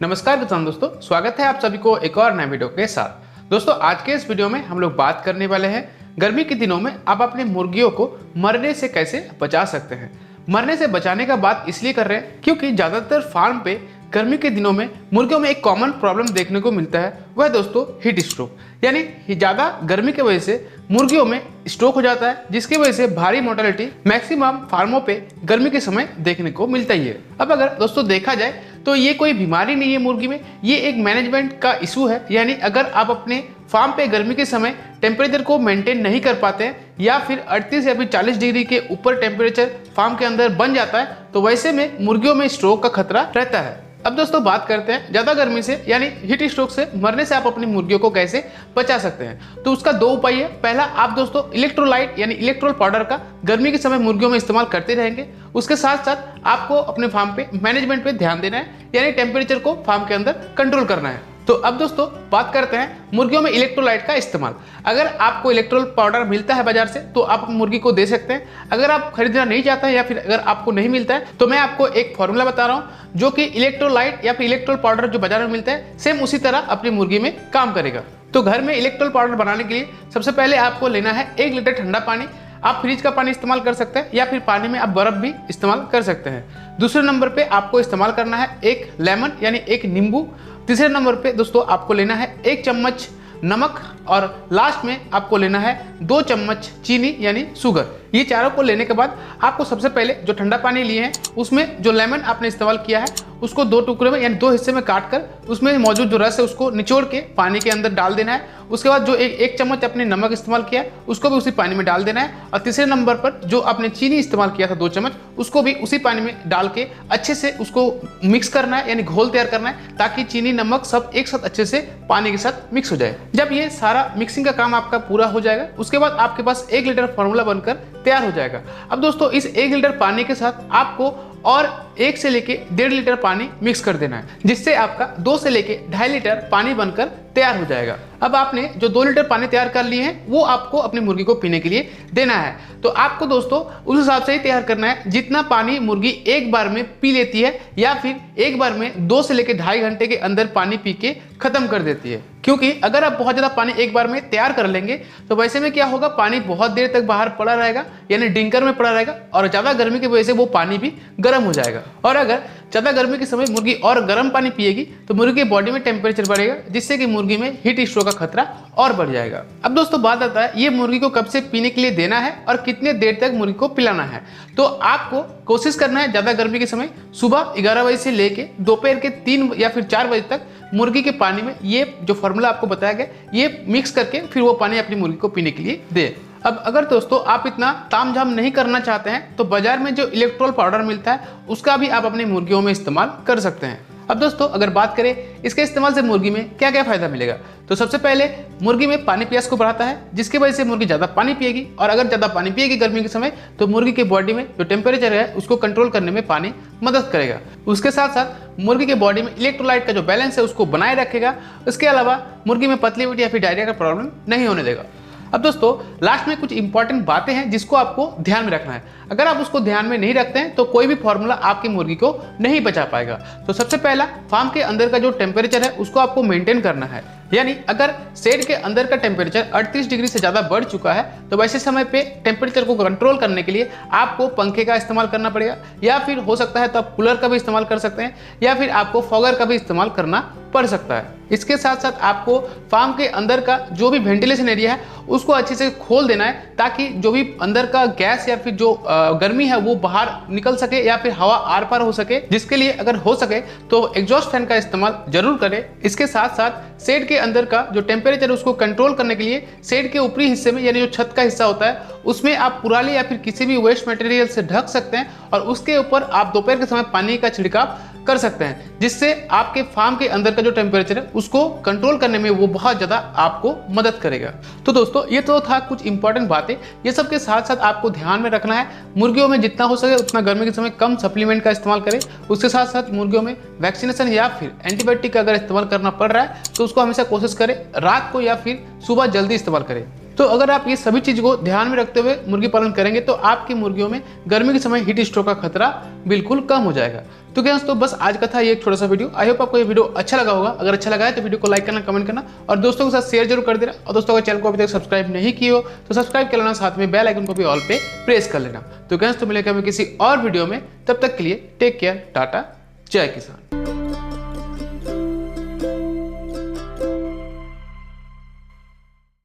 नमस्कार किसान दोस्तों, स्वागत है आप सभी को एक और नए वीडियो के साथ। दोस्तों आज के इस वीडियो में हम लोग बात करने वाले हैं गर्मी के दिनों में आप अपने मुर्गियों को मरने से कैसे बचा सकते हैं। मरने से बचाने का बात इसलिए कर रहे हैं क्योंकि ज़्यादातर फार्म पे गर्मी के दिनों में मुर्गियों में एक कॉमन प्रॉब्लम देखने को मिलता है, वह दोस्तों हीट स्ट्रोक, यानी ज़्यादा गर्मी की वजह से मुर्गियों में स्ट्रोक हो जाता है, जिसकी वजह से भारी मोर्टेलिटी मैक्सिमम फार्मों पे गर्मी के समय देखने को मिलता ही है। अब अगर दोस्तों देखा जाए तो ये कोई बीमारी नहीं है मुर्गी में, ये एक मैनेजमेंट का इशू है। यानी अगर आप अपने फार्म पे गर्मी के समय टेम्परेचर को मेंटेन नहीं कर पाते हैं या फिर 38 या फिर 40 डिग्री के ऊपर टेम्परेचर फार्म के अंदर बन जाता है तो वैसे में मुर्गियों में स्ट्रोक का खतरा रहता है। अब दोस्तों बात करते हैं ज़्यादा गर्मी से यानी हीट स्ट्रोक से मरने से आप अपनी मुर्गियों को कैसे बचा सकते हैं। तो उसका दो उपाय है। पहला, आप दोस्तों इलेक्ट्रोलाइट यानी इलेक्ट्रोल पाउडर का गर्मी के समय मुर्गियों में इस्तेमाल करते रहेंगे। उसके साथ साथ आपको अपने फार्म पे मैनेजमेंट पे ध्यान देना है, यानी टेम्परेचर को फार्म के अंदर कंट्रोल करना है। तो अब दोस्तों बात करते हैं मुर्गियों में इलेक्ट्रोलाइट का इस्तेमाल। अगर आपको इलेक्ट्रोल पाउडर मिलता है बाजार से तो आप मुर्गी को दे सकते हैं। अगर आप खरीदना नहीं चाहते हैं या फिर अगर आपको नहीं मिलता है तो मैं आपको एक फॉर्मूला बता रहा हूं जो कि इलेक्ट्रोलाइट या फिर इलेक्ट्रोल पाउडर जो बाजार में मिलता है सेम उसी तरह अपनी मुर्गी में काम करेगा। तो घर में इलेक्ट्रोल पाउडर बनाने के लिए सबसे पहले आपको लेना है 1 लीटर ठंडा पानी। आप फ्रिज का पानी इस्तेमाल कर सकते हैं या फिर पानी में आप बर्फ भी इस्तेमाल कर सकते हैं। दूसरे नंबर पे आपको इस्तेमाल करना है 1 लेमन यानी 1 नींबू। तीसरे नंबर पे दोस्तों आपको लेना है 1 चम्मच नमक और लास्ट में आपको लेना है 2 चम्मच चीनी यानी शुगर। ये चारों को लेने के बाद आपको सबसे पहले जो ठंडा पानी लिए हैं उसमें जो लेमन आपने इस्तेमाल किया है उसको 2 टुकड़े में यानी 2 हिस्से में काट कर उसमें मौजूद जो रस है उसको निचोड़ के पानी के अंदर डाल देना है। उसके बाद जो एक चम्मच आपने नमक इस्तेमाल किया है उसको भी उसी पानी में डाल देना है और तीसरे नंबर पर जो आपने चीनी इस्तेमाल किया था 2 चम्मच उसको भी उसी पानी में डाल के अच्छे से उसको मिक्स करना है, यानी घोल तैयार करना है ताकि चीनी नमक सब एक साथ अच्छे से पानी के साथ मिक्स हो जाए। जब ये सारा मिक्सिंग का काम आपका पूरा हो जाएगा उसके बाद आपके पास 1 लीटर फॉर्मूला बनकर तैयार हो जाएगा। अब दोस्तों इस 1 लीटर पानी के साथ आपको और 1 से लेके 1.5 लीटर पानी मिक्स कर देना है, जिससे आपका 2 से लेके 2.5 लीटर पानी बनकर तैयार हो जाएगा। अब आपने जो 2 लीटर पानी तैयार कर लिए हैं वो आपको अपनी मुर्गी को पीने के लिए देना है। तो आपको दोस्तों उस हिसाब से ही तैयार करना है जितना पानी मुर्गी एक बार में पी लेती है या फिर एक बार में 2 से लेकर 2.5 घंटे के अंदर पानी पी के खत्म कर देती है। क्योंकि अगर आप बहुत ज़्यादा पानी एक बार में तैयार कर लेंगे तो वैसे में क्या होगा, पानी बहुत देर तक बाहर पड़ा रहेगा यानी ड्रिंकर में पड़ा रहेगा और ज़्यादा गर्मी की वजह से वो पानी भी गर्म हो जाएगा। और अगर ज़्यादा गर्मी के समय मुर्गी और गर्म पानी पिएगी तो मुर्गी के बॉडी में टेम्परेचर बढ़ेगा जिससे कि मुर्गी में हीट स्ट्रोक का खतरा और बढ़ जाएगा। अब दोस्तों बात आता है ये मुर्गी को कब से पीने के लिए देना है और कितने देर तक मुर्गी को पिलाना है। तो आपको कोशिश करना है ज़्यादा गर्मी के समय सुबह 11 बजे से लेके दोपहर के 3 या फिर 4 बजे तक मुर्गी के पानी में ये जो फॉर्मूला आपको बताया गया ये मिक्स करके फिर वो पानी अपनी मुर्गी को पीने के लिए दे। अब अगर दोस्तों आप इतना तामझाम नहीं करना चाहते हैं तो बाजार में जो इलेक्ट्रोल पाउडर मिलता है उसका भी आप अपनी मुर्गियों में इस्तेमाल कर सकते हैं। अब दोस्तों अगर बात करें इसके इस्तेमाल से मुर्गी में क्या क्या फायदा मिलेगा, तो सबसे पहले मुर्गी में पानी प्यास को बढ़ाता है जिसकी वजह से मुर्गी ज़्यादा पानी पिएगी और अगर ज़्यादा पानी पिएगी गर्मी के समय तो मुर्गी के बॉडी में जो टेम्परेचर है उसको कंट्रोल करने में पानी मदद करेगा। उसके साथ साथ मुर्गी के बॉडी में इलेक्ट्रोलाइट का जो बैलेंस है उसको बनाए रखेगा। इसके अलावा मुर्गी में पतली उल्टी या फिर डायरिया का प्रॉब्लम नहीं होने देगा। अब दोस्तों लास्ट में कुछ इंपॉर्टेंट बातें हैं जिसको आपको ध्यान में रखना है। अगर आप उसको ध्यान में नहीं रखते हैं तो कोई भी फॉर्मूला आपकी मुर्गी को नहीं बचा पाएगा। तो सबसे पहला, फार्म के अंदर का जो टेम्परेचर है उसको आपको मेंटेन करना है। यानी अगर शेड के अंदर का टेम्परेचर 38 डिग्री से ज़्यादा बढ़ चुका है तो वैसे समय पे टेम्परेचर को कंट्रोल करने के लिए आपको पंखे का इस्तेमाल करना पड़ेगा या फिर हो सकता है तो आप कूलर का भी इस्तेमाल कर सकते हैं या फिर आपको फॉगर का भी इस्तेमाल करना पड़ सकता है। इसके साथ साथ आपको फार्म के अंदर का जो भी वेंटिलेशन एरिया है उसको अच्छे से खोल देना है ताकि जो भी अंदर का गैस या फिर जो गर्मी है वो बाहर निकल सके या फिर हवा आर पार हो सके, जिसके लिए अगर हो सके तो एग्जॉस्ट फैन का इस्तेमाल जरूर करें। इसके साथ साथ शेड के अंदर का जो टेम्परेचर उसको कंट्रोल करने के लिए शेड के ऊपरी हिस्से में यानी जो छत का हिस्सा होता है उसमें आप पुराली या फिर किसी भी वेस्ट मटेरियल से ढक सकते हैं और उसके ऊपर आप दोपहर के समय पानी का छिड़काव कर सकते हैं जिससे आपके फार्म के अंदर का जो टेम्परेचर है उसको कंट्रोल करने में वो बहुत ज़्यादा आपको मदद करेगा। तो दोस्तों ये तो था कुछ इंपॉर्टेंट बातें। ये सब के साथ साथ आपको ध्यान में रखना है मुर्गियों में जितना हो सके उतना गर्मी के समय कम सप्लीमेंट का इस्तेमाल करें। उसके साथ साथ मुर्गियों में वैक्सीनेशन या फिर एंटीबायोटिक का अगर इस्तेमाल करना पड़ रहा है तो उसको हमेशा कोशिश करें रात को या फिर सुबह जल्दी इस्तेमाल करें। तो अगर आप ये सभी चीज़ को ध्यान में रखते हुए मुर्गी पालन करेंगे तो आपकी मुर्गियों में गर्मी के समय हीट स्ट्रोक का खतरा बिल्कुल कम हो जाएगा। तो क्या दोस्तों, बस आज का था ये एक छोटा सा वीडियो। आई होप आपको ये वीडियो अच्छा लगा होगा। अगर अच्छा लगा है तो वीडियो को लाइक करना, कमेंट करना और दोस्तों के साथ शेयर जरूर कर देना। और दोस्तों, अगर चैनल को अभी तक सब्सक्राइब नहीं किए हो तो सब्सक्राइब कर लेना, साथ में बेल आइकन को भी ऑल पे प्रेस कर लेना। तो क्या दोस्तों, मिलेगा हमें किसी और वीडियो में, तब तक के लिए टेक केयर, टाटा, जय किसान।